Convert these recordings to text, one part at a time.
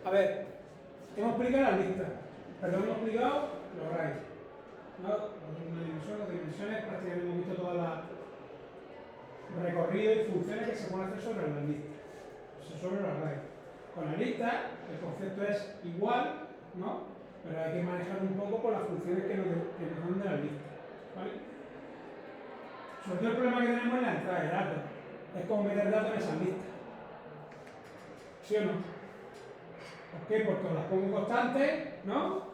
A ver, hemos explicado las listas, pero hemos explicado los arrays, ¿no? Las dimensiones, prácticamente hemos visto todas las recorridos y funciones que se pueden hacer sobre las listas, sobre los arrays. Con la lista, el concepto es igual, ¿no? Pero hay que manejar un poco con las funciones que nos dan de la lista, ¿vale? Sobre todo el problema que tenemos en la entrada de datos es cómo meter datos en esas listas. ¿Sí o no? ¿Por qué? Porque las pongo constantes, ¿no?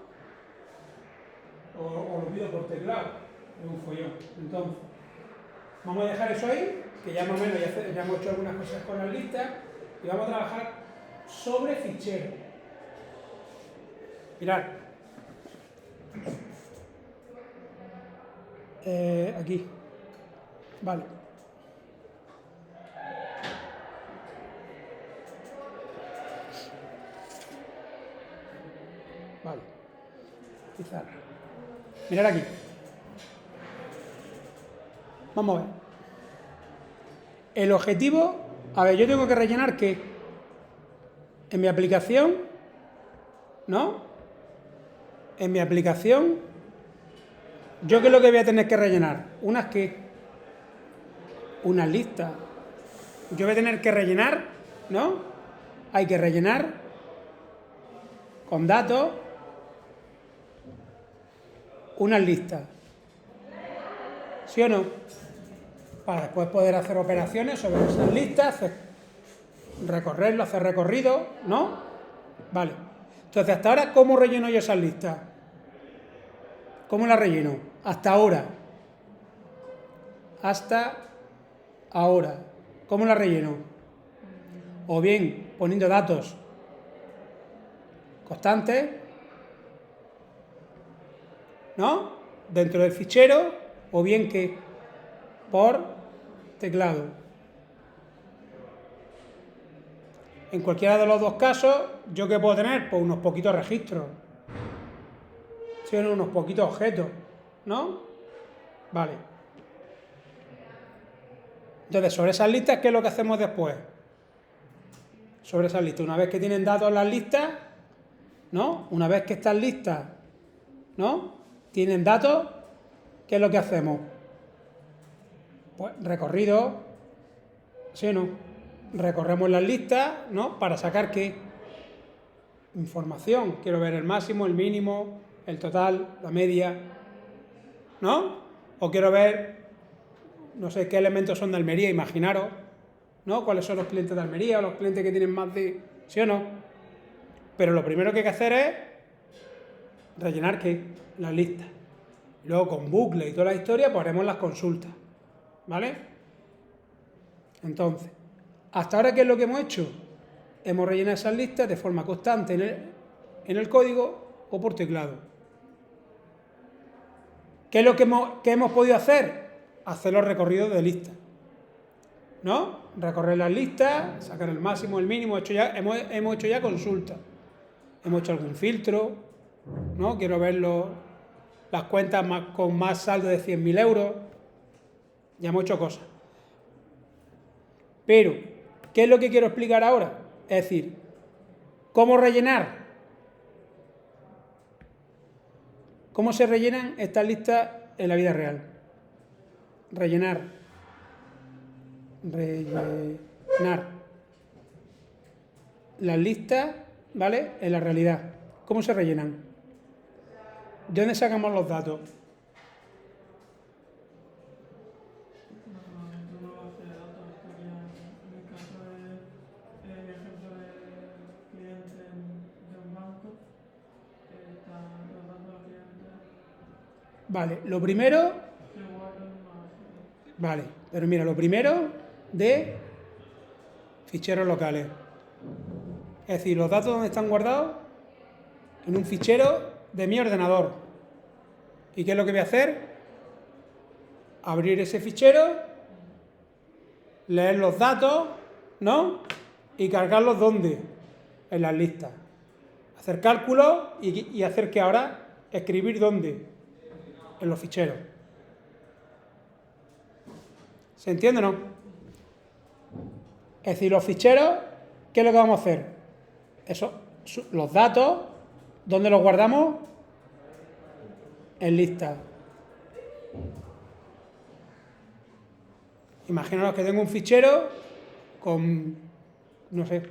O lo pido por teclado. Es un follón. Entonces, vamos a dejar eso ahí, que ya más o menos ya hemos hecho algunas cosas con las listas, y vamos a trabajar sobre ficheros. Mirad. Aquí. Vale. Vale. Pizarra. Mirad aquí. Vamos a ver. El objetivo, a ver, yo tengo que rellenar ¿qué? En mi aplicación, ¿no? En mi aplicación, ¿yo qué es lo que voy a tener que rellenar? ¿Unas qué? Unas listas. Yo voy a tener que rellenar, ¿no? Hay que rellenar con datos unas listas. ¿Sí o no? Para después poder hacer operaciones sobre esas listas, hacer recorrido, ¿no? Vale. Entonces, hasta ahora, ¿cómo relleno yo esas listas? ¿Cómo las relleno? Hasta ahora. Hasta ahora. ¿Cómo las relleno? O bien poniendo datos constantes, ¿no? Dentro del fichero, o bien que por teclado. En cualquiera de los dos casos, ¿yo qué puedo tener? Pues unos poquitos registros. ¿Sí o no? Unos poquitos objetos, ¿no? Vale. Entonces, sobre esas listas, ¿qué es lo que hacemos después? Sobre esas listas, una vez que tienen datos las listas, ¿no? Una vez que están listas, ¿no? Tienen datos, ¿qué es lo que hacemos? Pues recorrido, ¿sí o no? Recorremos las listas, ¿no? Para sacar ¿qué? Información. Quiero ver el máximo, el mínimo, el total, la media, ¿no? O quiero ver, no sé qué elementos son de Almería, imaginaros, ¿no? ¿Cuáles son los clientes de Almería o los clientes que tienen más de... ¿Sí o no? Pero lo primero que hay que hacer es rellenar ¿qué? Las listas. Luego con bucle y toda la historia pues haremos las consultas, ¿vale? Entonces, hasta ahora ¿qué es lo que hemos hecho? Hemos rellenado esas listas de forma constante en el código o por teclado. ¿Qué es lo que hemos podido hacer? Hacer los recorridos de listas, ¿no? Recorrer las listas, sacar el máximo, el mínimo, hemos hecho ya consultas. Hemos hecho algún filtro, ¿no? Quiero ver las cuentas con más saldo de 100.000 euros. Ya hemos hecho cosas. Pero, ¿qué es lo que quiero explicar ahora? Es decir, ¿cómo rellenar? ¿Cómo se rellenan estas listas en la vida real? Rellenar las listas, ¿vale? En la realidad. ¿Cómo se rellenan? ¿De dónde sacamos los datos? Vale, lo primero... Vale, pero mira, lo primero de ficheros locales. Es decir, los datos donde están guardados en un fichero de mi ordenador. ¿Y qué es lo que voy a hacer? Abrir ese fichero, leer los datos, ¿no? Y cargarlos ¿dónde? En las listas. Hacer cálculos y hacer que ahora escribir ¿dónde? En los ficheros. ¿Se entiende o no? Es decir, los ficheros, ¿qué es lo que vamos a hacer? Eso los datos, ¿dónde los guardamos? En listas. Imaginaos que tengo un fichero con, no sé,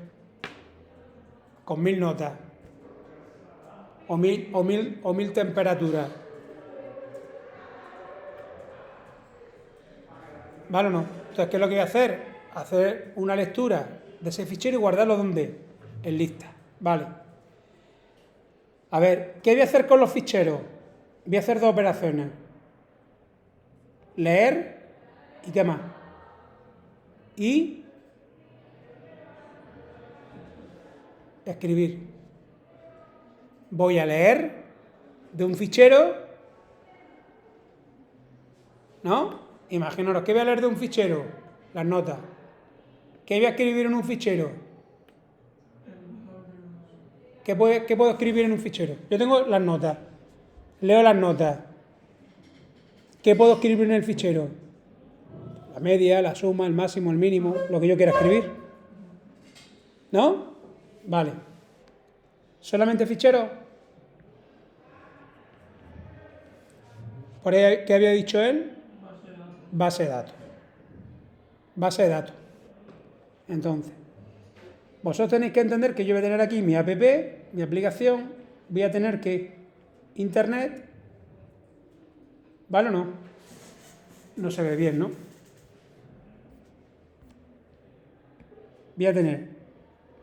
con 1000 notas o mil temperaturas. ¿Vale o no? Entonces, ¿qué es lo que voy a hacer? Hacer una lectura de ese fichero y guardarlo ¿dónde? En lista. Vale. A ver, ¿qué voy a hacer con los ficheros? Voy a hacer dos operaciones. Leer y ¿qué más? Y escribir. Voy a leer de un fichero, ¿no? Imaginaros, ¿qué voy a leer de un fichero? Las notas. ¿Qué voy a escribir en un fichero? ¿Qué puedo escribir en un fichero? Yo tengo las notas. Leo las notas. ¿Qué puedo escribir en el fichero? La media, la suma, el máximo, el mínimo, lo que yo quiera escribir. ¿No? Vale. ¿Solamente fichero? ¿Por ahí qué había dicho él? Base de datos. Base de datos. Entonces, vosotros tenéis que entender que yo voy a tener aquí mi app, mi aplicación, voy a tener que internet, ¿vale o no? No se ve bien, ¿no? Voy a tener,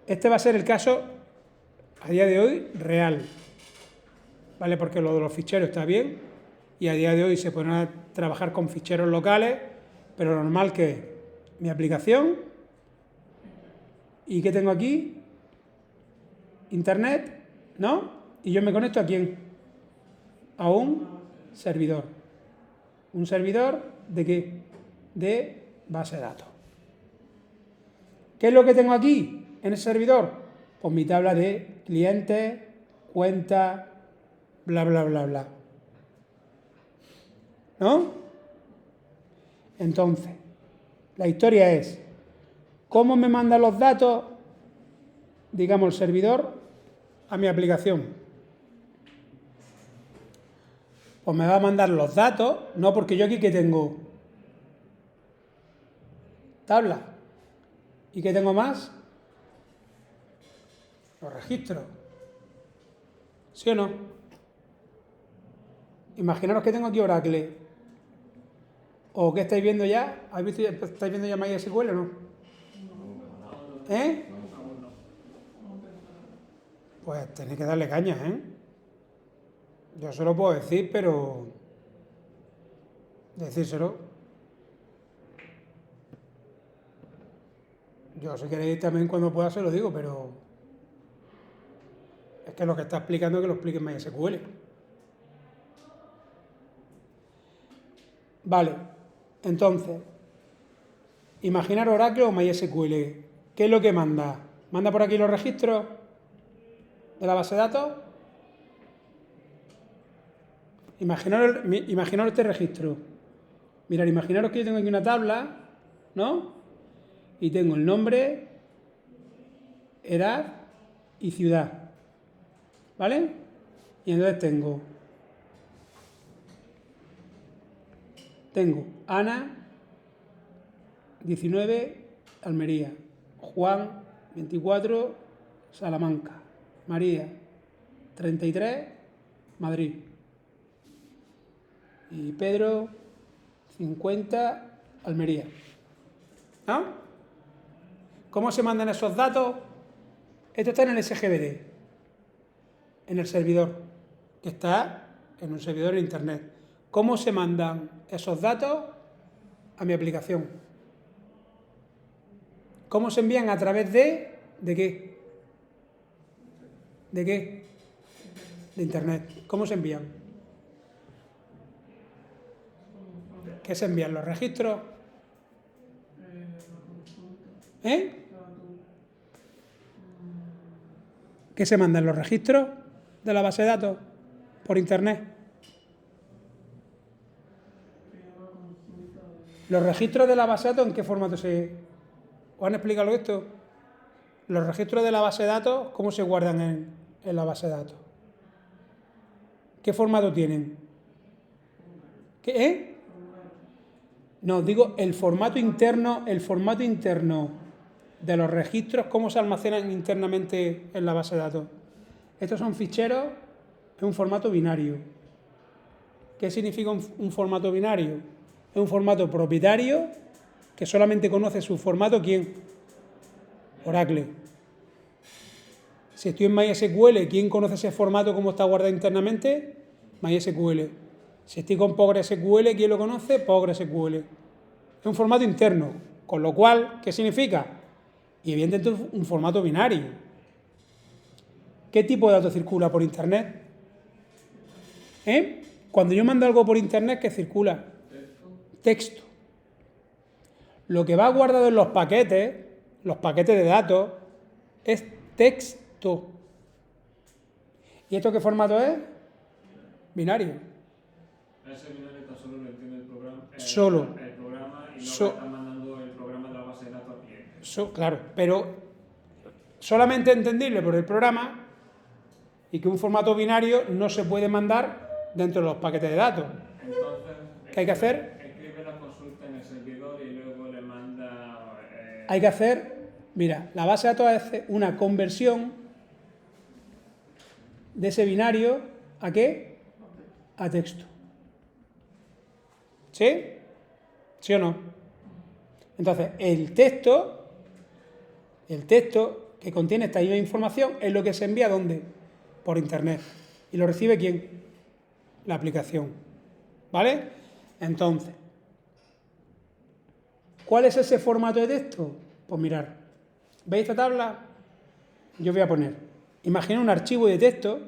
este va a ser el caso a día de hoy real, ¿vale? Porque lo de los ficheros está bien y a día de hoy se pueden trabajar con ficheros locales, pero lo normal que es mi aplicación y ¿qué tengo aquí? Internet, ¿no? Y yo me conecto ¿a quién? A un servidor. ¿Un servidor de qué? De base de datos. ¿Qué es lo que tengo aquí en el servidor? Pues mi tabla de clientes, cuentas, bla, bla, bla, bla. ¿No? Entonces, la historia es, ¿cómo me manda los datos, digamos, el servidor a mi aplicación? Pues me va a mandar los datos, no porque yo aquí que tengo tabla. ¿Y qué tengo más? Los registros. ¿Sí o no? Imaginaros que tengo aquí Oracle. ¿O qué estáis viendo ya? ¿Estáis viendo ya MySQL o no? ¿Eh? Pues tenéis que darle caña, ¿eh? Yo se lo puedo decir, pero decírselo. Yo si queréis también cuando pueda se lo digo, pero es que lo que está explicando es que lo explique en MySQL. Vale, entonces, imaginar Oracle o MySQL. ¿Qué es lo que manda? ¿Manda por aquí los registros de la base de datos? Imaginaros este registro. Mirad, imaginaros que yo tengo aquí una tabla, ¿no? Y tengo el nombre, edad y ciudad. ¿Vale? Y entonces tengo Ana, 19, Almería. Juan, 24, Salamanca. María, 33, Madrid. Y Pedro, 50, Almería. ¿No? ¿Cómo se mandan esos datos? Esto está en el SGBD, en el servidor, que está en un servidor en internet. ¿Cómo se mandan esos datos a mi aplicación? ¿Cómo se envían? A través ¿de qué? ¿De qué? De internet. ¿Cómo se envían? ¿Qué se envían? ¿Los registros? ¿Eh? ¿Qué se mandan? ¿Los registros de la base de datos por internet? ¿Los registros de la base de datos en qué formato se...? ¿Os han explicado esto? los registros de la base de datos, ¿cómo se guardan en la base de datos? ¿Qué formato tienen? ¿Qué? No, digo el formato interno de los registros, ¿cómo se almacenan internamente en la base de datos? Estos son ficheros en un formato binario. ¿Qué significa un formato binario? Es un formato propietario que solamente conoce su formato, ¿quién? Oracle. Si estoy en MySQL, ¿quién conoce ese formato, cómo está guardado internamente? MySQL. Si estoy con PostgreSQL, ¿quién lo conoce? PostgreSQL. Es un formato interno, con lo cual, ¿qué significa? Y evidentemente un formato binario. ¿Qué tipo de datos circula por Internet? Cuando yo mando algo por Internet, ¿qué circula? Texto. Lo que va guardado en los paquetes de datos, es texto. ¿Y esto qué formato es? Binario. Ese binario tan solo lo entiende el programa, Solo. el programa y luego está mandando el programa de la base de datos al cliente. Claro, pero solamente entendible por el programa y que un formato binario no se puede mandar dentro de los paquetes de datos. Entonces, ¿Qué hay que hacer? Escribe la consulta en el servidor y luego le manda... Hay que hacer, mira, la base de datos hace una conversión de ese binario ¿a qué? A texto. ¿Sí? ¿Sí o no? Entonces, el texto que contiene esta misma información es lo que se envía ¿dónde? Por Internet. ¿Y lo recibe quién? La aplicación. ¿Vale? Entonces, ¿cuál es ese formato de texto? Pues mirar, ¿veis esta tabla? Yo voy a poner, imagina un archivo de texto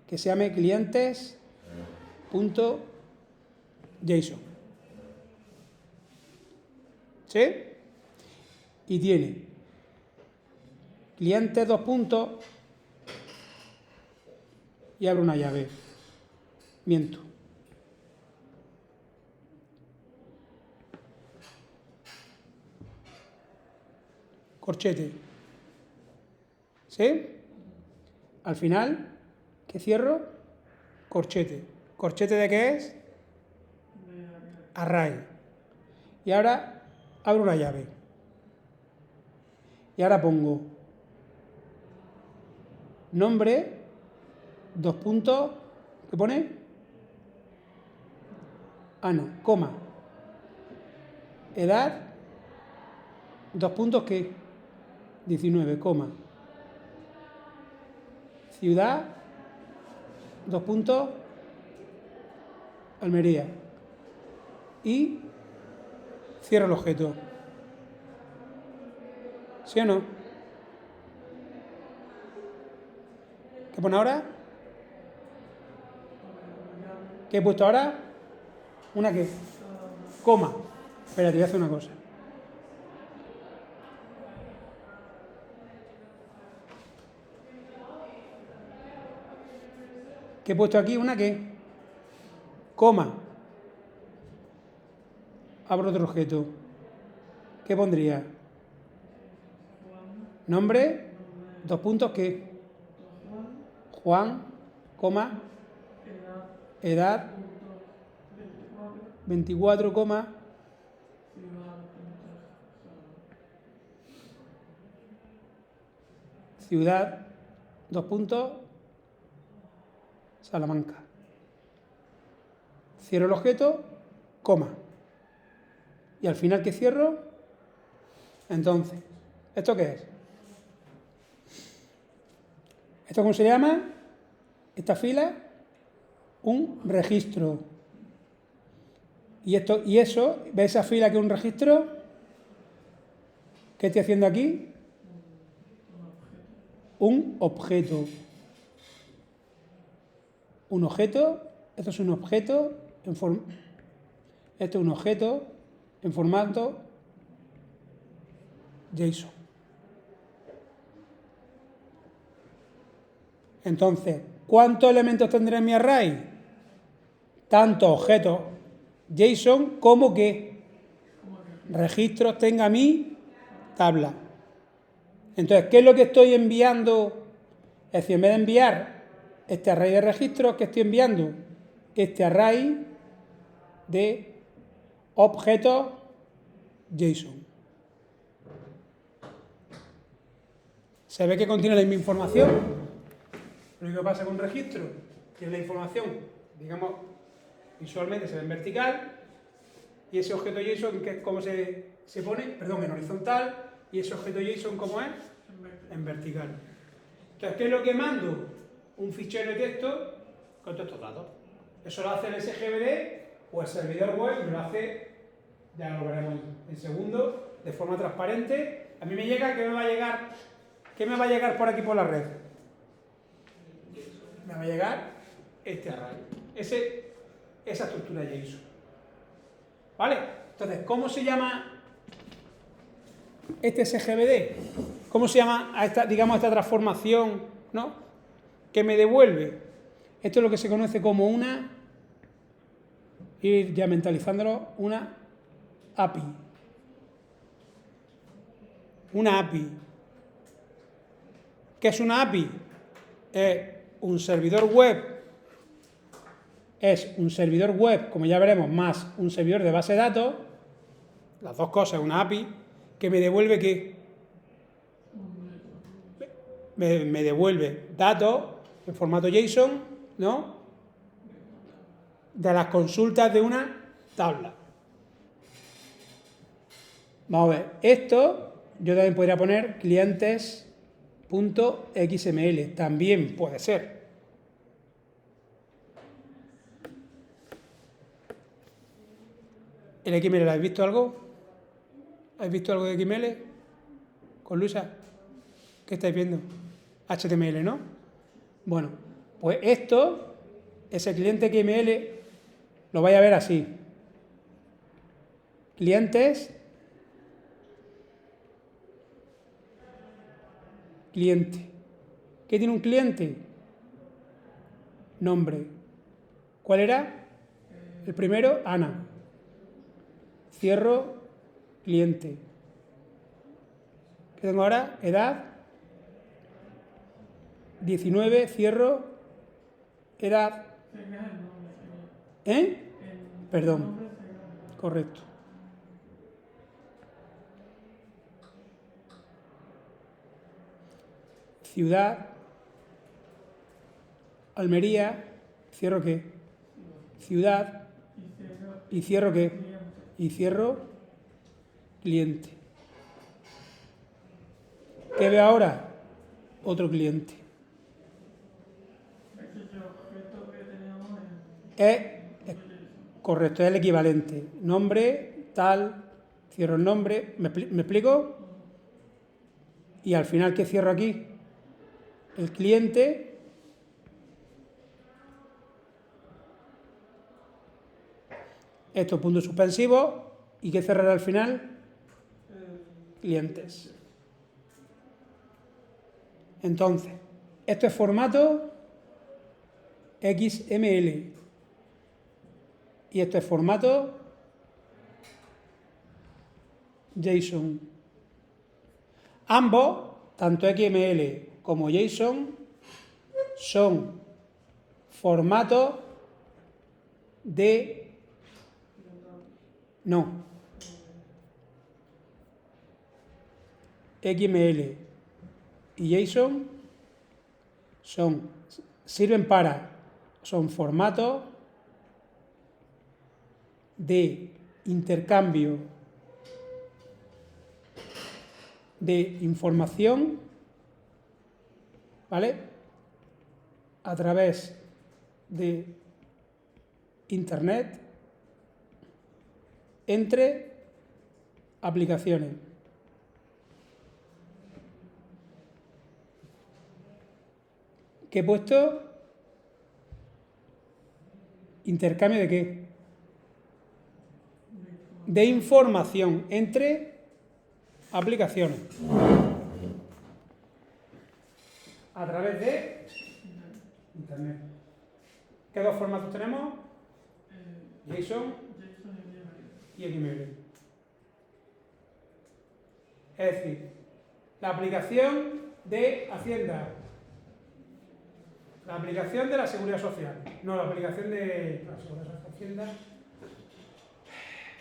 que se llame clientes.json. ¿Sí? Y tiene clientes dos puntos y abre una llave. Miento. Corchete. ¿Sí? Al final, ¿qué cierro? Corchete. ¿Corchete de qué es? Array. Y ahora abro una llave. Y ahora pongo nombre, dos puntos, ¿qué pone? Ana, coma. Edad, dos puntos, ¿qué? 19, coma. Ciudad, dos puntos, Almería. Y cierro el objeto. ¿Sí o no? ¿Qué pone ahora? ¿Qué he puesto ahora? ¿Una qué? Coma. Espera, te voy a hacer una cosa. ¿Qué he puesto aquí? ¿Una qué? Coma. Abro otro objeto. ¿Qué pondría? Nombre, dos puntos, ¿qué? Juan, coma. Edad, 24, coma. Ciudad, dos puntos, Salamanca. Cierro el objeto, coma. Y al final, ¿qué cierro? Entonces, ¿esto qué es? ¿Esto cómo se llama? Esta fila, un registro. Y eso, ¿ves esa fila que es un registro? ¿Qué estoy haciendo aquí? Un objeto. Un objeto, esto es un objeto esto es un objeto en formato JSON. Entonces, ¿cuántos elementos tendré en mi array? Tantos objetos JSON como que registros tenga mi tabla. Entonces, ¿qué es lo que estoy enviando? Es decir, en vez de enviar este array de registros, ¿qué estoy enviando? Este array de objetos JSON. Se ve que contiene la misma información. Lo único que pasa con un registro, tiene la información, digamos, visualmente se ve en vertical, y ese objeto JSON, que es como se pone, perdón, en horizontal, y ese objeto JSON, ¿cómo es? En vertical. Entonces, ¿qué es lo que mando? Un fichero de texto con todos estos datos. Eso lo hace el SGBD o el servidor web, me lo hace, ya lo veremos en segundo, de forma transparente. A mí me llega, ¿qué me va a llegar? ¿Qué me va a llegar por aquí por la red? Me va a llegar este array, esa estructura JSON. ¿Vale? Entonces, ¿cómo se llama este SGBD? ¿Cómo se llama a esta, digamos, esta transformación, ¿no?, que me devuelve? Esto es lo que se conoce como una, ir ya mentalizándolo, una API. Una API. ¿Qué es una API? Es un servidor web, como ya veremos, más un servidor de base de datos, las dos cosas, una API, que me devuelve ¿qué? Me devuelve datos en formato JSON, ¿no?, de las consultas de una tabla. Vamos a ver, esto yo también podría poner clientes.xml, también puede ser. ¿El XML, ¿habéis visto algo? ¿Habéis visto algo de XML? ¿Con Luisa? ¿Qué estáis viendo? HTML, ¿no? Bueno, pues esto, ese cliente XML, lo vais a ver así. Clientes, cliente. ¿Qué tiene un cliente? Nombre. ¿Cuál era? El primero, Ana. Cierro cliente. ¿Qué tengo ahora? Edad 19, cierro edad. Perdón. Correcto. Ciudad, Almería, cierro qué? Ciudad, y cierro qué? Y cierro cliente. ¿Qué veo ahora? Otro cliente. Es correcto, es el equivalente. Nombre, tal, cierro el nombre. ¿Me explico? Y al final, ¿qué cierro aquí? El cliente. Esto, punto suspensivo. ¿Y qué cerrará al final? Clientes. Entonces, esto es formato XML. Y esto es formato JSON. Ambos, tanto XML como JSON, son formatos de... No. XML y JSON son formatos de intercambio de información, ¿vale?, a través de Internet entre aplicaciones. ¿Qué he puesto? ¿Intercambio de qué? De información entre aplicaciones. A través de Internet. ¿Qué dos formatos tenemos? JSON y XML. Es decir, La aplicación de Hacienda. La aplicación de la Seguridad Social. No, la aplicación de la Seguridad Social, Hacienda.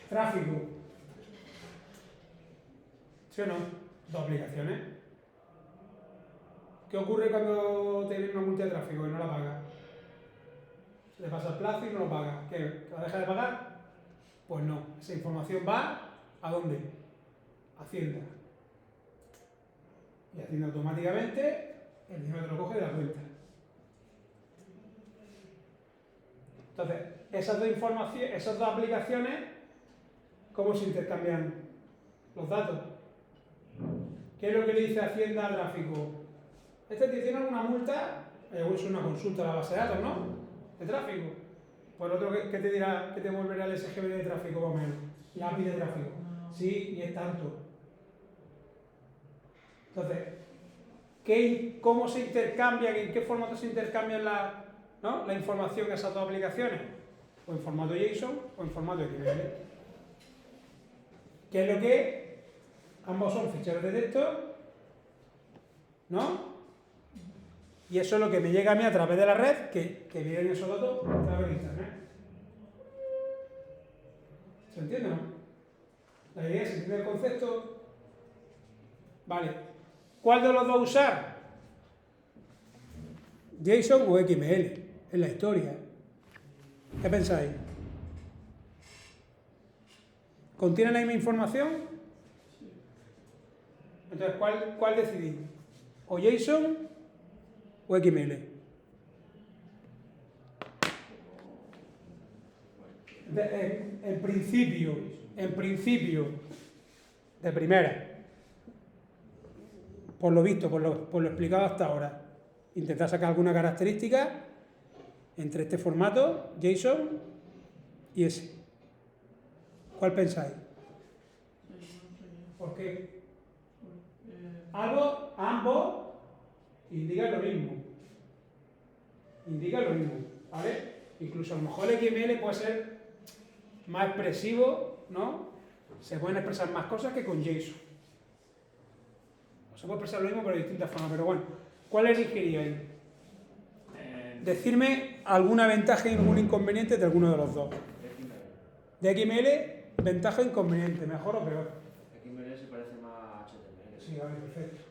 Tráfico. ¿Sí o no? Dos aplicaciones. ¿Qué ocurre cuando te viene una multa de tráfico y no la pagas? Se le pasa el plazo y no lo pagas. ¿Qué? ¿La deja de pagar? Pues no. Esa información va ¿a dónde? A Hacienda. Y Hacienda automáticamente el dinero te lo coge de la cuenta. Entonces, esas dos aplicaciones, ¿cómo se intercambian los datos? ¿Qué es lo que le dice Hacienda al tráfico? Este te tiene alguna multa, es una consulta a la base de datos, ¿no? De tráfico. Pues el otro que te dirá, que te volverá el SGB de tráfico, más o menos. La API de tráfico. Sí, y es tanto. Entonces, ¿cómo se intercambian, en qué formato se intercambian la información en esas dos aplicaciones? O en formato JSON o en formato XML. ¿Qué es lo que? Ambos son ficheros de texto, ¿no? Y eso es lo que me llega a mí a través de la red, que vienen esos datos a través de Internet. ¿Se entiende o no? La idea, ¿se entiende el concepto? Vale. ¿Cuál de los dos usar? JSON o XML. Es la historia. ¿Qué pensáis? ¿Contienen la misma información? Entonces, ¿cuál decidís? ¿O JSON o XML? En principio, de primera, por lo visto, por lo explicado hasta ahora, intentar sacar alguna característica entre este formato, JSON, y ese. ¿Cuál pensáis? ¿Por qué? Ambos indican lo mismo. ¿Vale? Incluso a lo mejor el XML puede ser más expresivo, ¿no? Se pueden expresar más cosas que con JSON. Se puede expresar lo mismo, pero de distintas formas. Pero bueno, ¿cuál elegiríais? Decirme alguna ventaja y algún inconveniente de alguno de los dos. De XML, ventaja e inconveniente, mejor o peor. XML se parece más a HTML. Sí, vale, perfecto.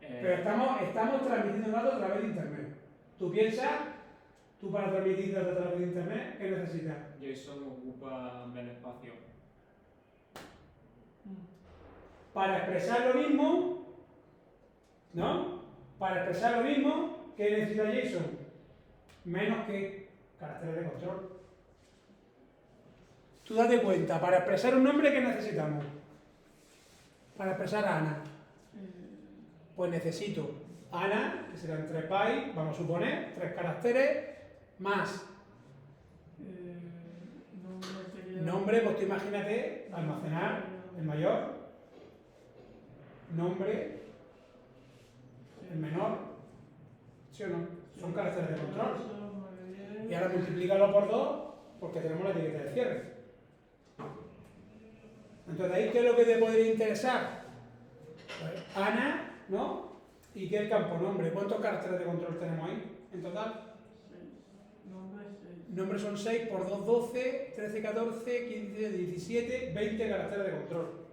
Pero estamos transmitiendo datos a través de Internet. Tú piensas, tú para transmitir datos a través de Internet, ¿qué necesitas? JSON ocupa menos espacio. Para expresar lo mismo, ¿no? Para expresar lo mismo, ¿qué necesita JSON? Menos que caracteres de control. Tú date cuenta, para expresar un nombre, ¿qué necesitamos? Para expresar a Ana. Pues necesito Ana, que serán 3 bytes, vamos a suponer, 3 caracteres, más nombre, pues tú imagínate, almacenar el mayor, nombre, el menor, ¿sí o no? Son caracteres de control. Y ahora multiplícalo por 2 porque tenemos la etiqueta de cierre. Entonces, ¿ahí qué es lo que te podría interesar? Pues, Ana, ¿no? ¿Y qué es el campo nombre? ¿Cuántos caracteres de control tenemos ahí en total? Nombres son 6 por 2, 12, 13, 14, 15, 17, 20 caracteres de control.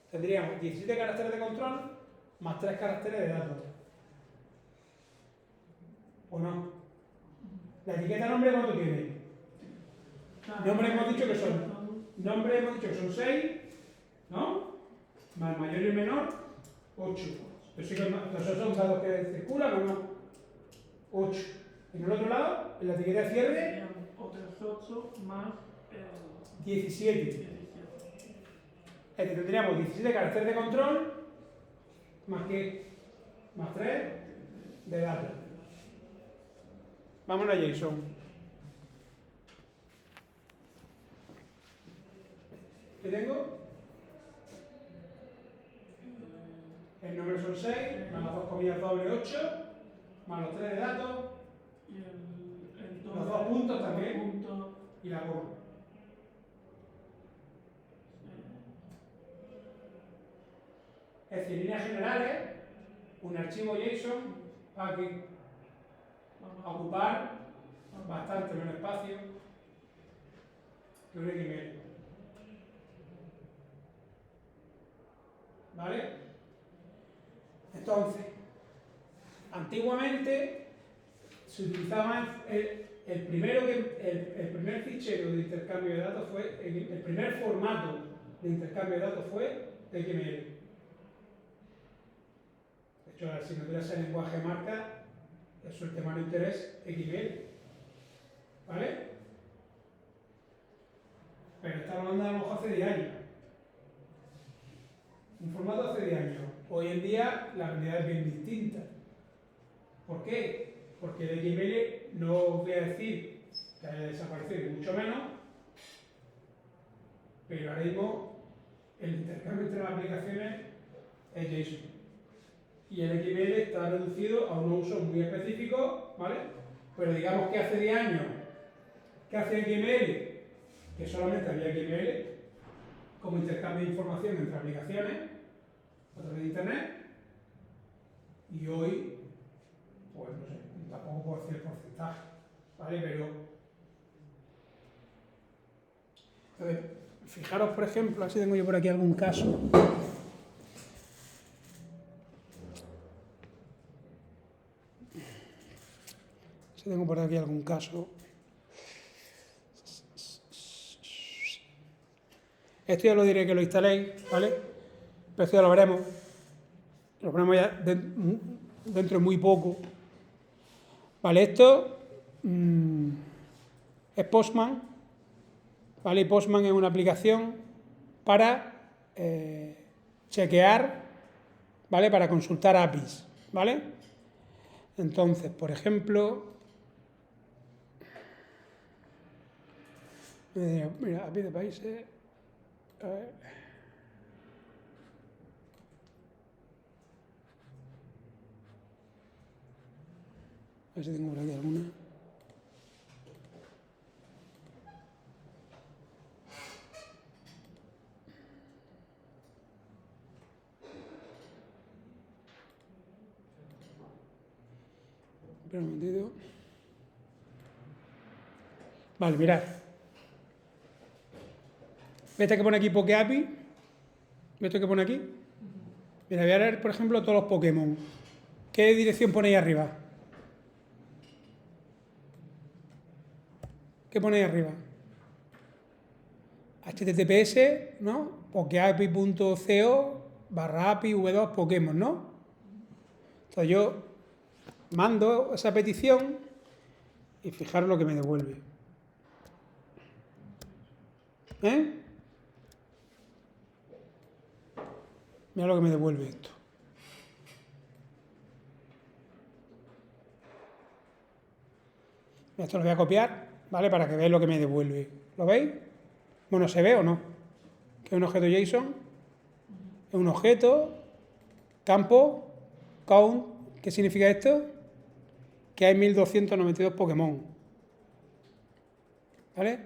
Tendríamos 17 caracteres de control más 3 caracteres de datos. ¿O no? ¿La etiqueta nombre cuánto tiene? Nombre hemos dicho que son 6, ¿no? Más el mayor y el menor, 8. Esos son datos que circulan o no. 8. En el otro lado, en la etiqueta de cierre, otros 8 más 17. Es que tendríamos 17 caracteres de control más 3 de datos. Vámonos a JSON. ¿Qué tengo? El nombre son 6, más las 2 comillas doble 8, más los 3 de datos, y los 2 puntos también, y la coma. Es decir, en líneas generales, un archivo JSON va aquí a ocupar bastante menos espacio que un XML. ¿Vale? Entonces, antiguamente se utilizaba el primer fichero de intercambio de datos fue, el primer formato de intercambio de datos fue XML. De hecho, la asignatura es el lenguaje de marca, eso el tema de interés XML. ¿Vale? Pero estamos hablando a lo mejor hace 10 años. Un formato hace 10 años. Hoy en día la realidad es bien distinta. ¿Por qué? Porque el XML no os voy a decir que haya desaparecido, ni mucho menos, pero ahora mismo el intercambio entre las aplicaciones es JSON. Y el XML está reducido a unos usos muy específicos, ¿vale? Pero digamos que hace 10 años, ¿qué hace XML? Que solamente había XML como intercambio de información entre aplicaciones a través de Internet. Y hoy, pues no sé, tampoco puedo decir el porcentaje, ¿vale? Pero, entonces, fijaros, por ejemplo, así tengo yo por aquí algún caso. Si tengo por aquí algún caso. Esto ya lo diré que lo instaléis, ¿vale? Pero esto ya lo veremos. Lo ponemos ya dentro de muy poco. Vale, esto es Postman. ¿Vale? Y Postman es una aplicación para chequear, ¿vale? Para consultar APIs, ¿vale? Entonces, por ejemplo, mira, API de países. A ver. A ver si tengo por aquí alguna. Espera un momentito. Vale, mirad. ¿Ves que pone aquí PokeAPI? ¿Ves que pone aquí? Mira, voy a leer, por ejemplo, todos los Pokémon. ¿Qué dirección pone ahí arriba? ¿Qué pone ahí arriba? HTTPS, ¿no? pokeapi.co/API v2 Pokémon, ¿no? Entonces yo mando esa petición y fijaros lo que me devuelve. ¿Eh? Mira lo que me devuelve esto. Esto lo voy a copiar, ¿vale? Para que veáis lo que me devuelve. ¿Lo veis? Bueno, ¿se ve o no? Que es un objeto JSON, es un objeto, campo, count. ¿Qué significa esto? Que hay 1292 Pokémon. ¿Vale?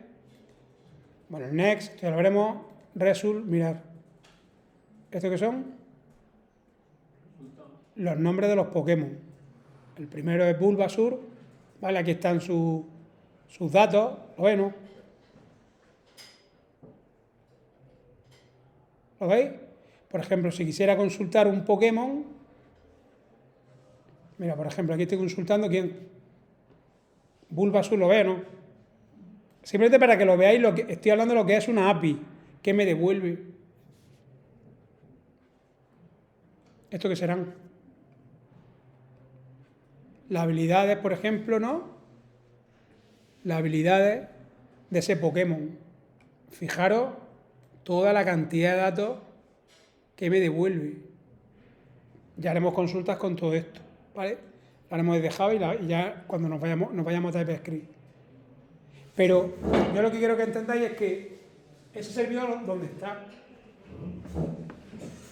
Bueno, next, ya lo veremos. Result, mirad. ¿Esto qué son? Los nombres de los Pokémon. El primero es Bulbasaur, ¿vale? Aquí están sus datos, ¿lo veis, no? ¿Lo veis? Por ejemplo, si quisiera consultar un Pokémon, mira, por ejemplo, aquí estoy consultando quién. Bulbasaur, ¿lo veis, no? Simplemente para que lo veáis, estoy hablando de lo que es una API, que me devuelve. ¿Esto qué serán? Las habilidades, por ejemplo, ¿no? Las habilidades de ese Pokémon. Fijaros toda la cantidad de datos que me devuelve. Ya haremos consultas con todo esto, ¿vale? Lo haremos desde Java y ya cuando nos vayamos a TypeScript. Pero yo lo que quiero que entendáis es que ese servidor, ¿dónde está?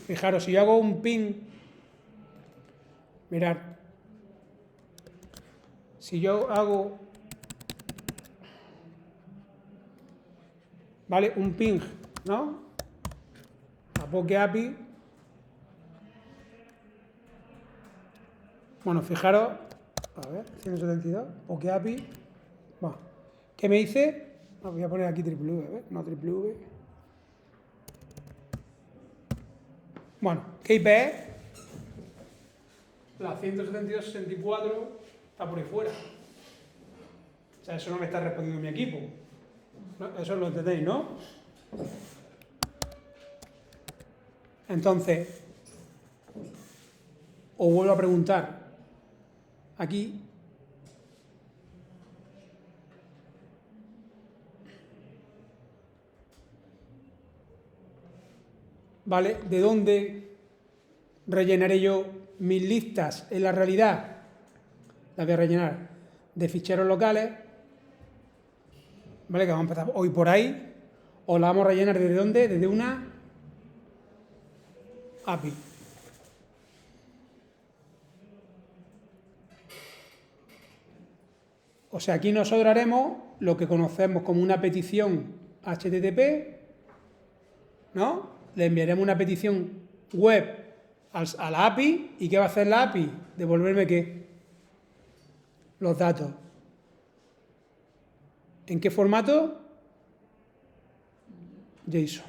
Fijaros, si yo hago un ping, mirad, si yo hago, ¿vale? Un ping, ¿no? A PokeAPI, Bueno, fijaros, a ver, 172, OK API. Bueno, ¿qué me dice? Voy a poner aquí triple V, ¿ves? No triple V. Bueno, ¿qué IP es? La 172.64 está por ahí fuera. O sea, eso no me está respondiendo mi equipo. ¿No? Eso lo entendéis, ¿no? Entonces, os vuelvo a preguntar. Aquí. ¿Vale? ¿De dónde rellenaré yo mis listas en la realidad? Las voy a rellenar de ficheros locales. ¿Vale? Que vamos a empezar hoy por ahí. O la vamos a rellenar ¿desde dónde? Desde una API. O sea, aquí nosotros haremos lo que conocemos como una petición HTTP, ¿no? Le enviaremos una petición web a la API. ¿Y qué va a hacer la API? Devolverme ¿qué? Los datos. ¿En qué formato? JSON.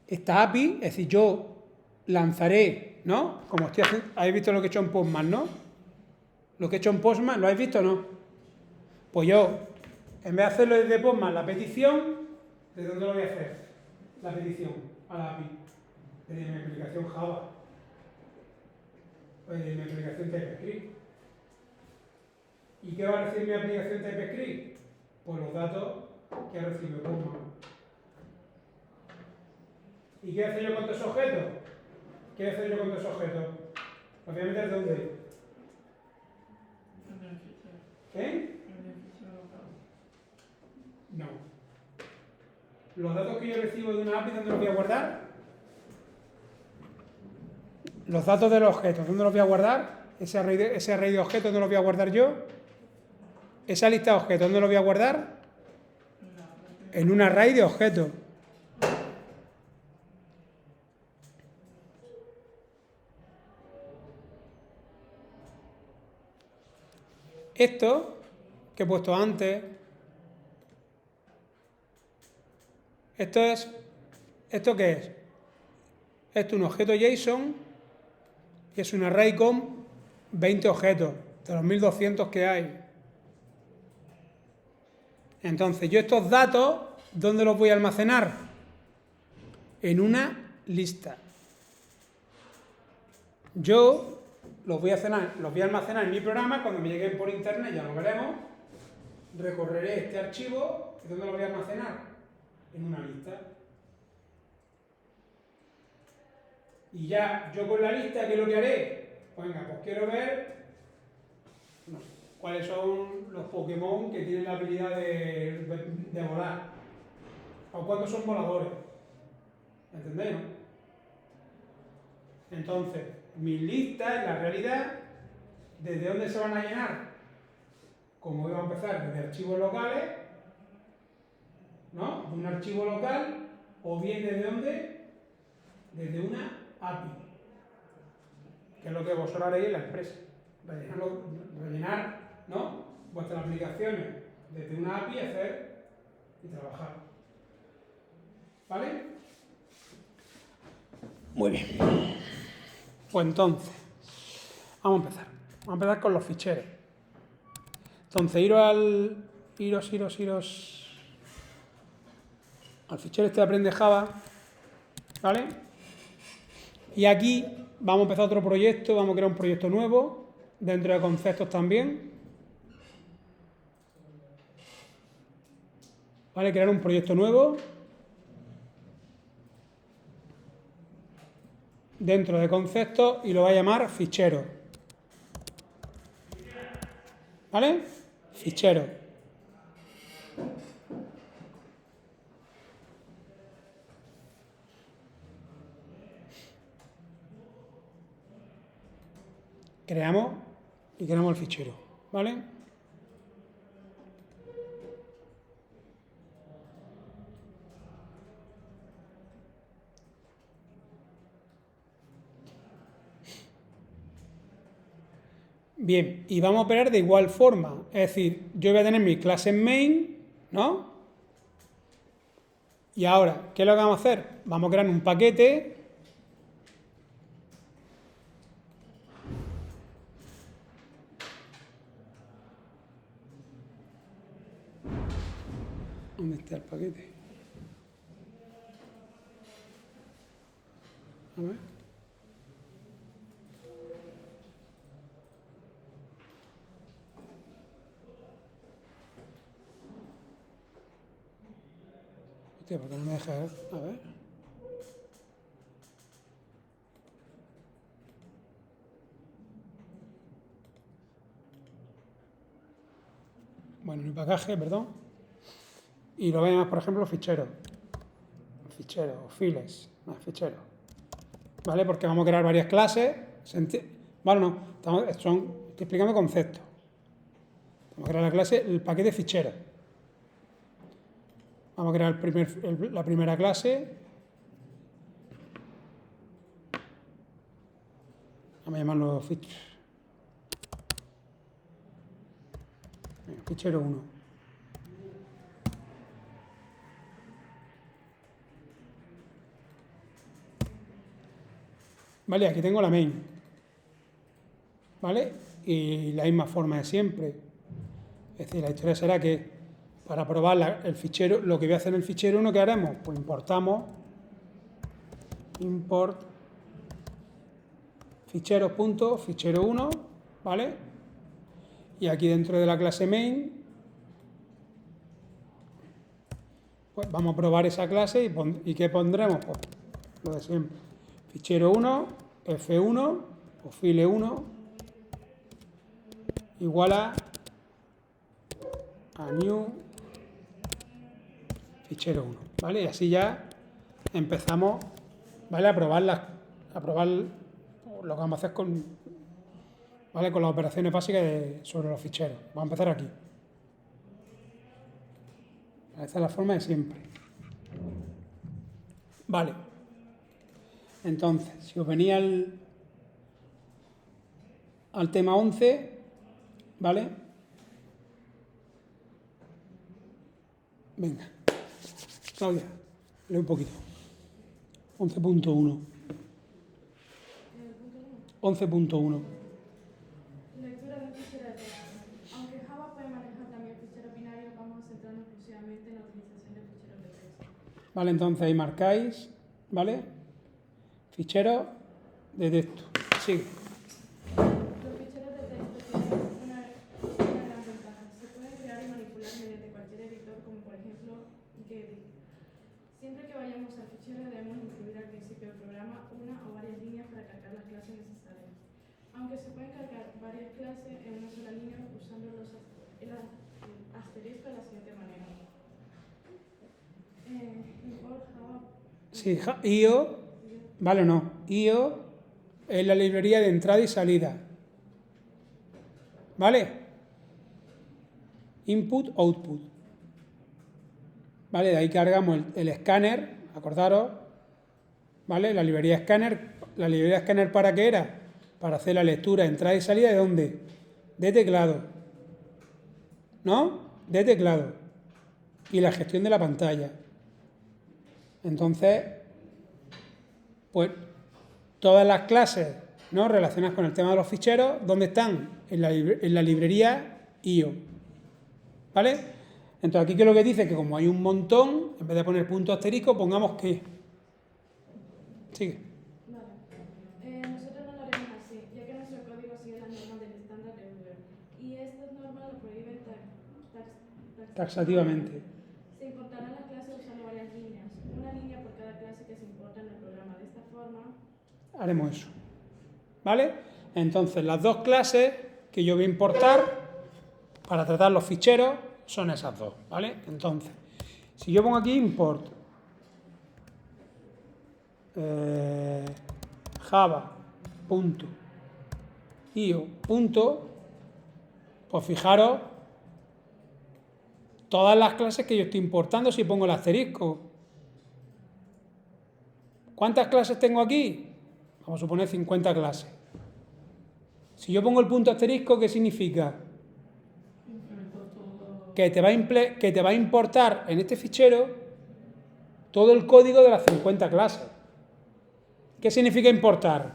Esta API, es decir, yo lanzaré, ¿no? Como estoy haciendo, habéis visto lo que he hecho en Postman, ¿no? Lo que he hecho en Postman, ¿lo habéis visto o no? Pues yo, en vez de hacerlo desde Postman, la petición, ¿de dónde lo voy a hacer? La petición a la API. Desde mi aplicación Java. O desde mi aplicación TypeScript. ¿Y qué va a recibir mi aplicación TypeScript? Pues los datos que ha recibido Postman. ¿Y qué hace yo con todos esos objetos? ¿Qué hace yo con todos esos objetos? ¿Los voy a meter dónde? En el fichero. ¿Eh? En el fichero local. No. Los datos que yo recibo de una API, ¿dónde los voy a guardar? Los datos de los objetos, ¿dónde los voy a guardar? Ese array de objetos, ¿dónde los voy a guardar yo? Esa lista de objetos, ¿dónde los voy a guardar? En un array de objetos. Esto que he puesto antes, ¿esto qué es? Esto es un objeto JSON y es un array con 20 objetos, de los 1200 que hay. Entonces, yo estos datos, ¿dónde los voy a almacenar? En una lista. Yo los voy a almacenar en mi programa. Cuando me lleguen por internet, ya lo veremos. Recorreré este archivo. ¿Y dónde lo voy a almacenar? En una lista. Y ya yo con la lista, ¿qué es lo que haré? Pues venga, pues quiero ver cuáles son los Pokémon que tienen la habilidad de volar. O cuántos son voladores. ¿Entendéis, no? Entonces, mis listas, en la realidad, ¿desde dónde se van a llenar? Como iba a empezar, desde archivos locales, ¿no? De un archivo local, o bien ¿desde dónde? Desde una API, que es lo que vosotros haréis en la empresa. Rellenar, ¿no? Vuestras aplicaciones desde una API, hacer y trabajar. ¿Vale? Muy bien. Pues entonces, vamos a empezar. Vamos a empezar con los ficheros. Entonces, iros al fichero este de Aprende Java, ¿vale? Y aquí vamos a empezar otro proyecto, vamos a crear un proyecto nuevo, dentro de conceptos también. ¿Vale? Crear un proyecto nuevo. Dentro de conceptos y lo va a llamar fichero. ¿Vale? Fichero. Creamos el fichero. ¿Vale? Bien, y vamos a operar de igual forma. Es decir, yo voy a tener mi clase main, ¿no? Y ahora, ¿qué es lo que vamos a hacer? Vamos a crear un paquete. ¿Dónde está el paquete? A ver. Hostia, ¿por qué no me deja? A ver. Bueno, en el paquete, perdón. Y lo vemos, por ejemplo, fichero, files, no, fichero. ¿Vale? Porque vamos a crear varias clases. Bueno, no, estoy explicando conceptos. Vamos a crear la clase, el paquete fichero. Vamos a crear la primera clase. Vamos a llamarlo fichero 1. Vale, aquí tengo la main. ¿Vale? Y la misma forma de siempre. Es decir, la historia será que para probar el fichero, lo que voy a hacer en el fichero 1, ¿qué haremos? Pues importamos import fichero 1, ¿vale? Y aquí dentro de la clase main, pues vamos a probar esa clase y ¿qué pondremos? Pues lo de siempre. Fichero 1, F1 o file 1 igual a new fichero 1, ¿vale? Y así ya empezamos, ¿vale? A probar lo que vamos a hacer con, ¿vale? Con las operaciones básicas sobre los ficheros. Vamos a empezar aquí. Esta es la forma de siempre. Vale. Entonces, si os venía al tema 11, ¿vale? Venga, Claudia, lee un poquito. 11.1. 11.1. Lectura de un fichero de texto. Aunque Java puede manejar también ficheros binarios, vamos a centrarnos exclusivamente en la utilización de ficheros de texto. Vale, entonces ahí marcáis, ¿vale? Fichero de texto. Sigue. Los ficheros de texto tienen una gran ventaja. Se pueden crear y manipular mediante cualquier editor, como por ejemplo Gedit. Siempre que vayamos al fichero debemos incluir al principio del programa una o varias líneas para cargar las clases necesarias. Aunque se pueden cargar varias clases en una sola línea usando el asterisco de la siguiente manera. Import Java. Sí, IO, ¿vale o no? IO es la librería de entrada y salida. ¿Vale? Input, output. ¿Vale? De ahí cargamos el escáner, acordaros, ¿vale? La librería escáner, ¿para qué era? Para hacer la lectura, entrada y salida, ¿de dónde? De teclado. ¿No? De teclado. Y la gestión de la pantalla. Entonces, pues todas las clases, ¿no?, relacionadas con el tema de los ficheros, ¿dónde están? En la librería IO. ¿Vale? Entonces aquí, ¿qué es lo que dice? Que como hay un montón, en vez de poner punto asterisco, pongamos que. Sigue. Vale. Nosotros no lo haremos así, ya que nuestro código sigue las normas del estándar de Google. Y estas normas lo prohíben Taxativamente. Se importarán las clases usando varias líneas. Una línea por cada clase que se importa en el programa. De esta forma, Haremos eso. ¿Vale? Entonces, las dos clases que yo voy a importar para tratar los ficheros son esas dos. ¿Vale? Entonces, si yo pongo aquí import java.io, pues fijaros todas las clases que yo estoy importando si pongo el asterisco. ¿Cuántas clases tengo aquí? Vamos a suponer 50 clases. Si yo pongo el punto asterisco, ¿qué significa? Que te va a importar en este fichero todo el código de las 50 clases. ¿Qué significa importar?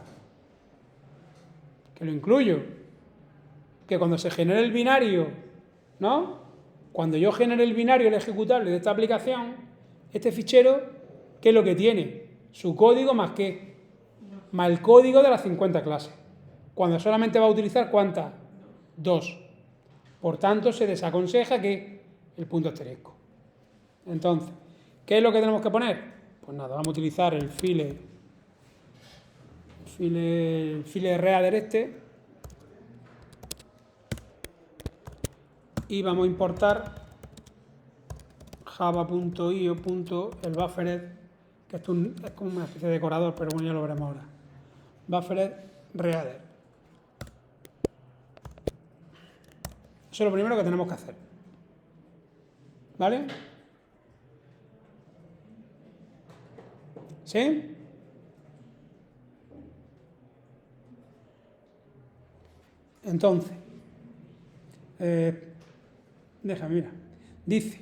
Que lo incluyo. Que cuando se genere el binario, ¿no? Cuando yo genere el binario, el ejecutable de esta aplicación, este fichero, ¿qué es lo que tiene? Su código más qué? Más el código de las 50 clases. Cuando solamente va a utilizar ¿cuántas? 2. Por tanto, se desaconseja que el punto asterisco. Entonces, ¿qué es lo que tenemos que poner? Pues nada, vamos a utilizar el file reader este y vamos a importar java.io.el buffered, que esto es como una especie de decorador, pero bueno, ya lo veremos ahora. Buffered reader. Eso es lo primero que tenemos que hacer. ¿Vale? ¿Sí? Entonces, déjame, mira. Dice,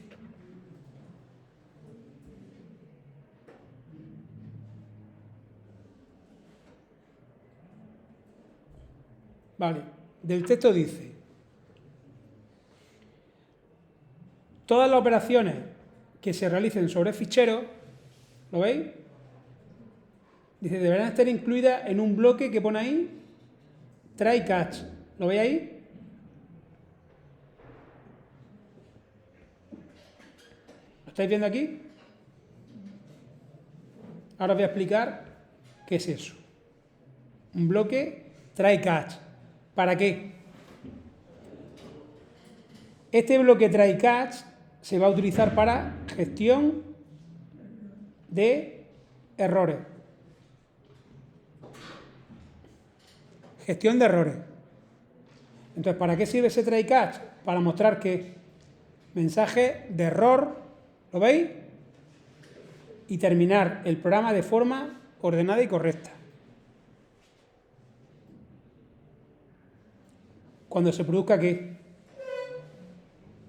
vale, del texto dice, todas las operaciones que se realicen sobre ficheros, ¿lo veis? Dice, deberán estar incluidas en un bloque que pone ahí, try catch. ¿Lo veis ahí? ¿Lo estáis viendo aquí? Ahora os voy a explicar qué es eso. Un bloque try catch. ¿Para qué? Este bloque try catch se va a utilizar para gestión de errores. Gestión de errores. Entonces, ¿para qué sirve ese try catch? Para mostrar que mensaje de error, ¿lo veis? Y terminar el programa de forma ordenada y correcta. Cuando se produzca ¿qué?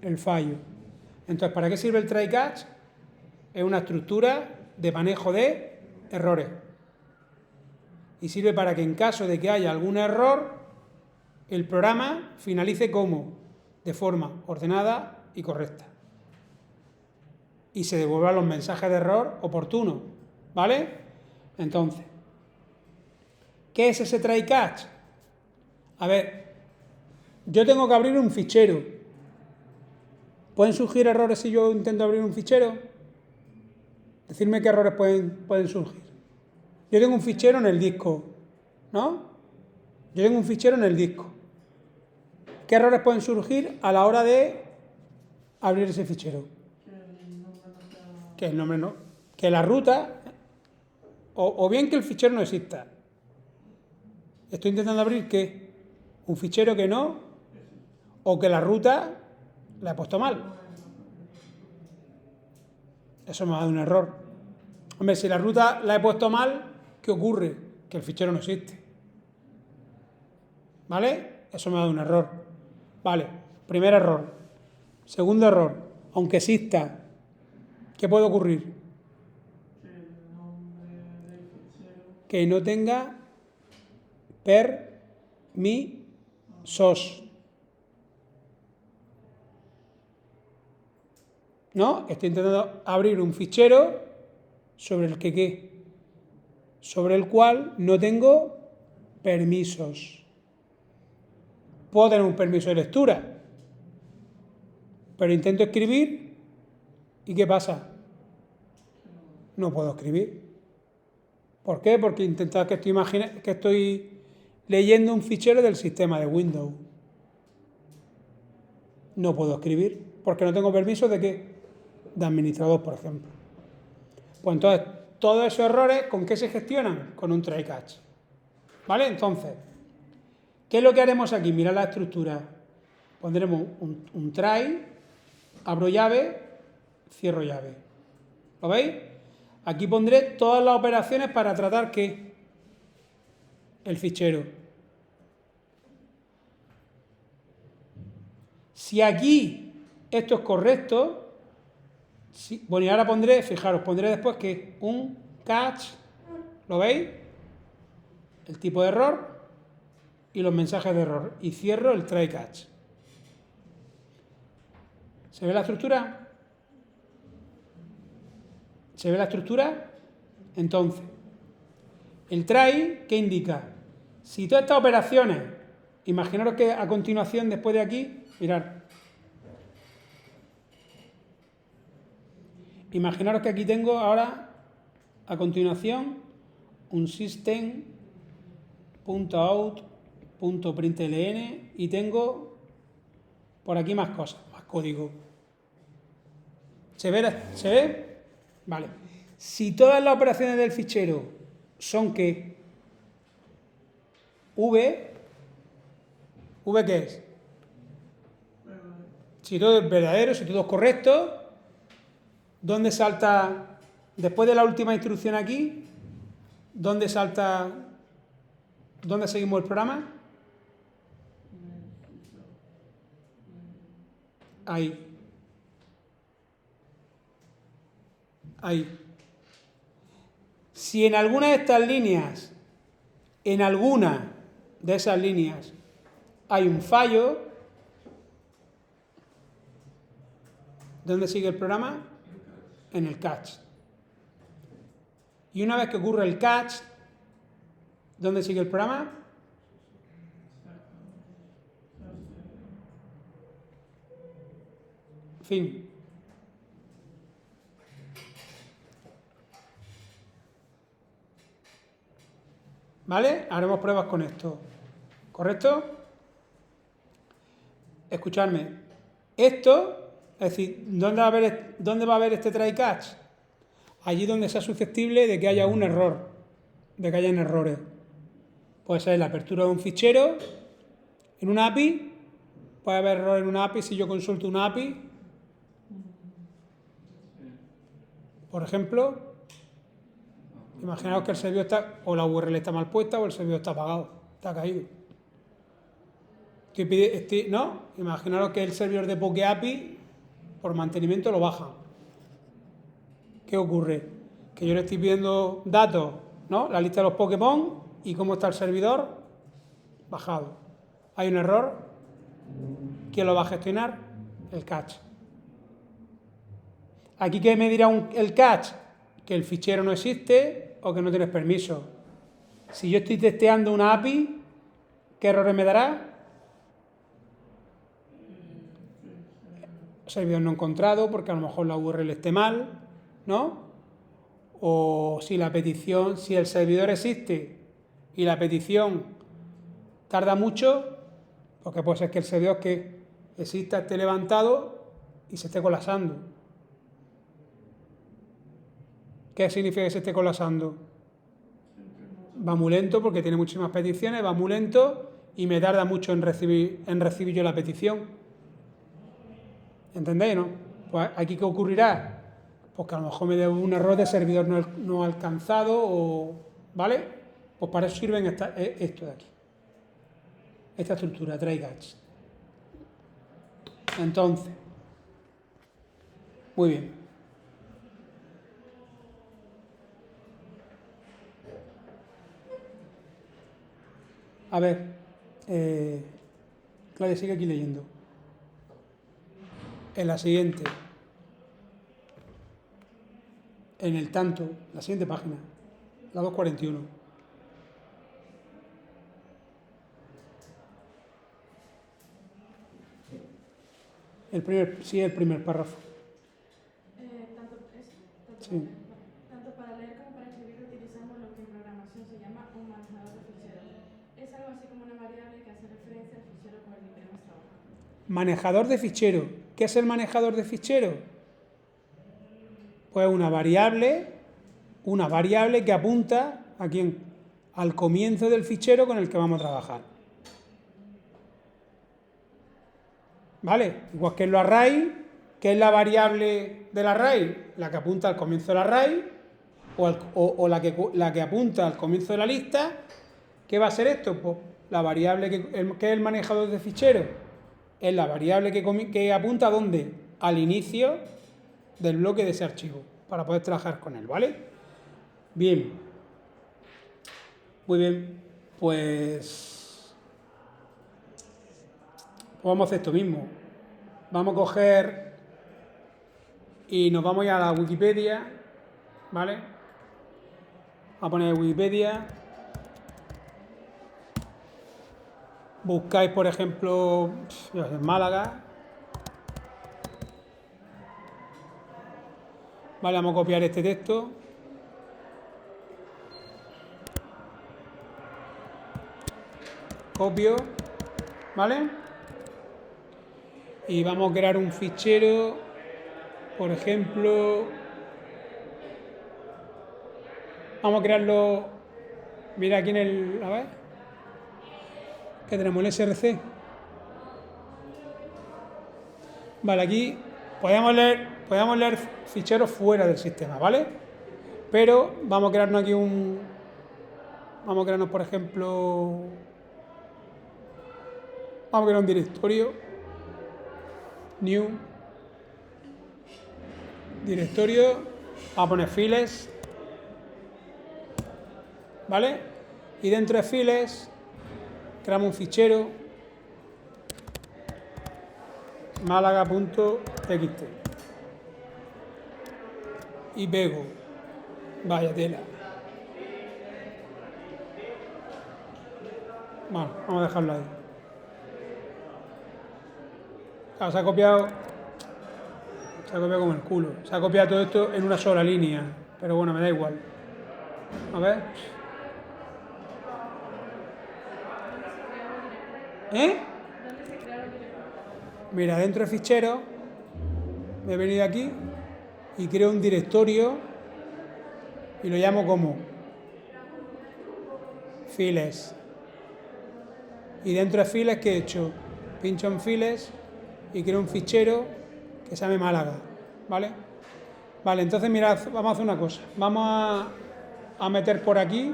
El fallo. Entonces, ¿para qué sirve el try catch? Es una estructura de manejo de errores. Y sirve para que en caso de que haya algún error, el programa finalice como de forma ordenada y correcta. Y se devuelvan los mensajes de error oportunos. ¿Vale? Entonces, ¿qué es ese try catch? A ver, yo tengo que abrir un fichero. ¿Pueden surgir errores si yo intento abrir un fichero? Decidme qué errores pueden surgir. Yo tengo un fichero en el disco, ¿no? Yo tengo un fichero en el disco. ¿Qué errores pueden surgir a la hora de abrir ese fichero? Que el nombre no. Que la ruta, o bien que el fichero no exista. Estoy intentando abrir ¿qué? Un fichero que no, o que la ruta la he puesto mal. Eso me ha dado un error. Hombre, si la ruta la he puesto mal, ¿qué ocurre? Que el fichero no existe. ¿Vale? Eso me ha dado un error. Vale, primer error. Segundo error, aunque exista, ¿qué puede ocurrir? Que no tenga permisos. ¿No? Estoy intentando abrir un fichero sobre el que ¿qué? Sobre el cual no tengo permisos. Puedo tener un permiso de lectura, pero intento escribir ¿y qué pasa? No puedo escribir. ¿Por qué? Porque intentad que estoy leyendo un fichero del sistema de Windows. No puedo escribir porque no tengo permiso de ¿qué? De administrador, por ejemplo. Pues entonces, todos esos errores, ¿con qué se gestionan? Con un try catch. ¿Vale? Entonces, ¿qué es lo que haremos aquí? Mirad la estructura. Pondremos un try, abro llave, cierro llave. ¿Lo veis? Aquí pondré todas las operaciones para tratar ¿qué? El fichero. Si aquí esto es correcto, bueno, y ahora pondré, fijaros, pondré después que un catch, ¿lo veis? El tipo de error y los mensajes de error. Y cierro el try catch. ¿Se ve la estructura? ¿Se ve la estructura? Entonces, el try, ¿qué indica? Si todas estas operaciones, imaginaros que a continuación, después de aquí, mirad. Imaginaros que aquí tengo ahora, a continuación, un system.out.println y tengo por aquí más cosas, más código. ¿Se ve? ¿Se ve? Vale. Si todas las operaciones del fichero son que ¿V qué es? Si todo es verdadero, si todo es correcto, ¿dónde salta, después de la última instrucción aquí, dónde salta, dónde seguimos el programa? Ahí. Ahí. Si en alguna de estas líneas, en alguna de esas líneas, hay un fallo, ¿dónde sigue el programa? En el catch. Y una vez que ocurre el catch, ¿dónde sigue el programa? Fin. ¿Vale? Haremos pruebas con esto. ¿Correcto? Escuchadme. Esto, es decir, ¿dónde va a haber este try catch? Allí donde sea susceptible de que haya un error, de que hayan errores. Puede ser la apertura de un fichero en una API, puede haber error en una API si yo consulto una API. Por ejemplo, imaginaos que el servidor está, o la URL está mal puesta, o el servidor está apagado, está caído. ¿No? Imaginaros que el servidor de Poke API, por mantenimiento, lo baja. ¿Qué ocurre? Que yo le estoy pidiendo datos, ¿no? La lista de los Pokémon y cómo está el servidor, bajado. Hay un error. ¿Quién lo va a gestionar? El catch. Aquí, ¿qué me dirá el catch? Que el fichero no existe o que no tienes permiso. Si yo estoy testeando una API, ¿qué errores me dará? Servidor no encontrado, porque a lo mejor la URL esté mal, ¿no? O si la petición, si el servidor existe y la petición tarda mucho, porque puede ser que el servidor que exista esté levantado y se esté colapsando. ¿Qué significa que se esté colapsando? Va muy lento porque tiene muchísimas peticiones, va muy lento y me tarda mucho en recibir yo la petición. ¿Entendéis, no? Pues aquí, ¿qué ocurrirá? Pues que a lo mejor me dé un error de servidor no alcanzado, o, ¿vale? Pues para eso sirven esto de aquí. Esta estructura, try catch. Entonces, muy bien. A ver, Claudia, sigue aquí leyendo. En la siguiente, en el tanto, la siguiente página, la 241. El primer párrafo. Sí. Tanto para leer como para escribir utilizamos lo que en programación se llama un manejador de ficheros. Es algo así como una variable que hace referencia al fichero con el que queremos trabajar. Manejador de fichero. ¿Qué es el manejador de fichero? Pues una variable que apunta ¿a quién? Al comienzo del fichero con el que vamos a trabajar. ¿Vale? Igual que en los array, ¿qué es la variable del array? La que apunta al comienzo del array o la que apunta al comienzo de la lista. ¿Qué va a ser esto? Pues la variable que es el manejador de fichero. es la variable que apunta a dónde, al inicio del bloque de ese archivo, para poder trabajar con él, ¿vale? Bien. Muy bien. Pues vamos a hacer esto mismo. Vamos a coger y nos vamos a ir a la Wikipedia, ¿vale? Vamos a poner Wikipedia. Buscáis, por ejemplo, Málaga. Vale, vamos a copiar este texto. Copio, ¿vale? Y vamos a crear un fichero, por ejemplo, vamos a crearlo, mira aquí en el, a ver, que tenemos el src. Vale, aquí podemos leer ficheros fuera del sistema, ¿vale? Pero vamos a crearnos aquí vamos a crearnos, por ejemplo, vamos a crear un directorio, new, directorio, vamos a poner files, ¿vale? Y dentro de files creamos un fichero málaga.txt y pego, vaya tela. Bueno, vamos a dejarlo ahí. Claro, se ha copiado como el culo. Se ha copiado todo esto en una sola línea, pero bueno, me da igual. A ver. ¿Eh? Mira, dentro de ficheros me he venido aquí y creo un directorio y lo llamo como files. Y dentro de files, ¿qué he hecho? Pincho en files y creo un fichero que se llame Málaga, ¿vale? Vale, entonces mirad, vamos a hacer una cosa. Vamos a meter por aquí,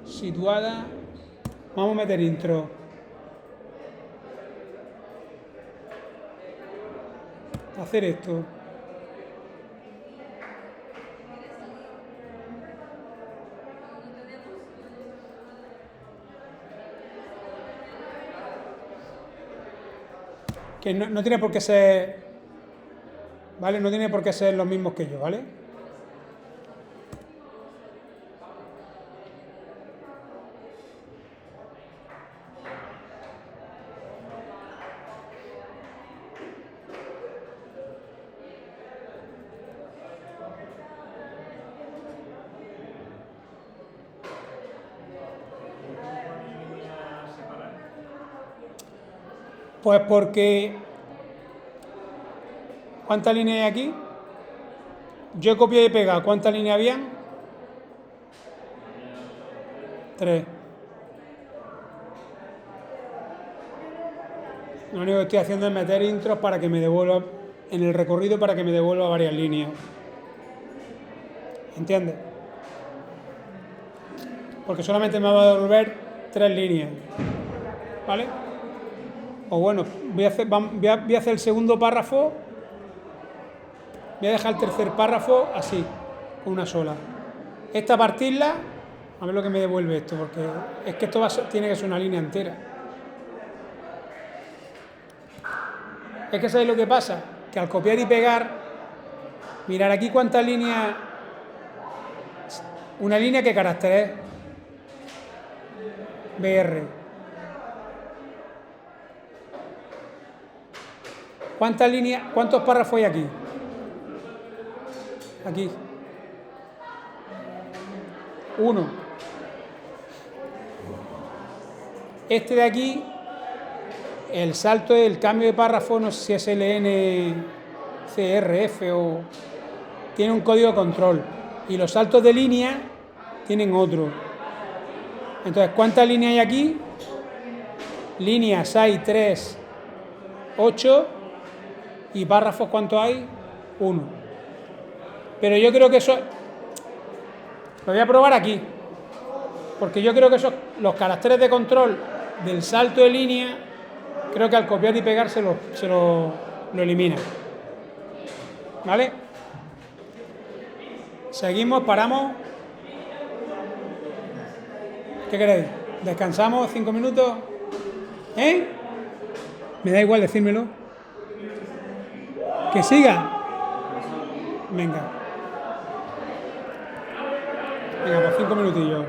situada, vamos a meter intro. Hacer esto. Que no tiene por qué ser, ¿vale? No tiene por qué ser los mismos que yo, ¿vale? Pues porque, ¿cuántas líneas hay aquí? Yo he copiado y pegado, ¿cuántas líneas habían? 3. Lo único que estoy haciendo es meter intros para que me devuelva, en el recorrido para que me devuelva varias líneas. ¿Entiendes? Porque solamente me va a devolver 3 líneas. ¿Vale? O bueno, voy a hacer el segundo párrafo, voy a dejar el tercer párrafo así, con una sola. Esta partirla, a ver lo que me devuelve esto, porque es que esto tiene que ser una línea entera. Es que ¿sabéis lo que pasa? Que al copiar y pegar, mirar aquí cuántas líneas, una línea que carácter es, BR. ¿Cuántas líneas, cuántos párrafos hay aquí? Aquí. 1. Este de aquí, el salto del cambio de párrafo, no sé si es LN, CRF o... tiene un código de control. Y los saltos de línea tienen otro. Entonces, ¿cuántas líneas hay aquí? Líneas hay 3, 8... ¿Y párrafos cuántos hay? 1. Pero yo creo que eso... Lo voy a probar aquí. Porque yo creo que los caracteres de control del salto de línea creo que al copiar y pegar se lo elimina. ¿Vale? Seguimos, paramos. ¿Qué queréis? ¿Descansamos 5 minutos? ¿Eh? Me da igual decírmelo. ¿Que siga? Venga. Venga, pues 5 minutillos.